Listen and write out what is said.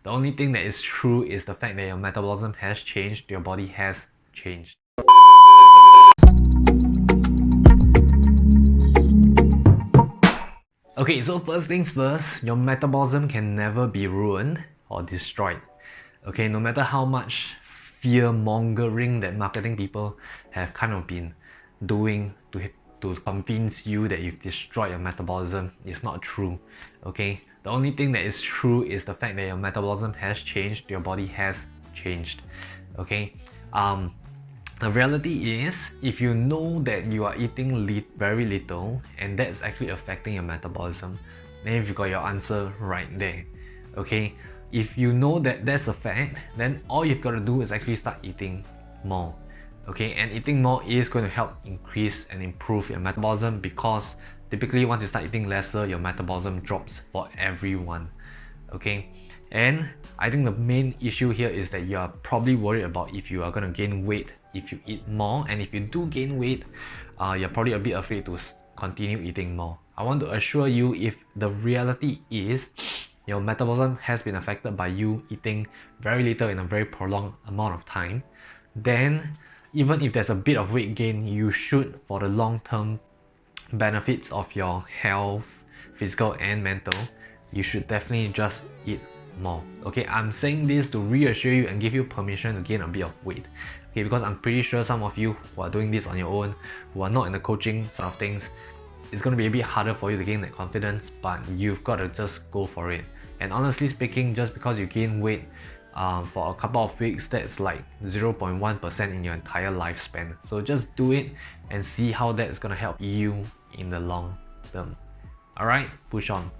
The only thing that is true is the fact that your metabolism has changed, your body has changed. Okay, so first things first, your metabolism can never be ruined or destroyed. Okay, no matter how much fear mongering that marketing people have kind of been doing to convince you that you've destroyed your metabolism, is not true. Okay, the only thing that is true is the fact that your metabolism has changed, your body has changed. Okay, the reality is, if you know that you are eating very little and that's actually affecting your metabolism, then you've got your answer right there. Okay, if you know that that's a fact, then all you've got to do is actually start eating more. Okay, and eating more is going to help increase and improve your metabolism, because typically once you start eating lesser, your metabolism drops for everyone. Okay, and I think the main issue here is that you are probably worried about if you are going to gain weight if you eat more, and if you do gain weight, you're probably a bit afraid to continue eating more. I want to assure you, if the reality is your metabolism has been affected by you eating very little in a very prolonged amount of time, then even if there's a bit of weight gain, you should, for the long-term benefits of your health, physical and mental, you should definitely just eat more. Okay, I'm saying this to reassure you and give you permission to gain a bit of weight. Okay, because I'm pretty sure some of you who are doing this on your own, who are not in the coaching sort of things, it's going to be a bit harder for you to gain that confidence, but you've got to just go for it. And honestly speaking, just because you gain weight for a couple of weeks, that's like 0.1% in your entire lifespan. So just do it and see how that's going to help you in the long term. Alright, push on.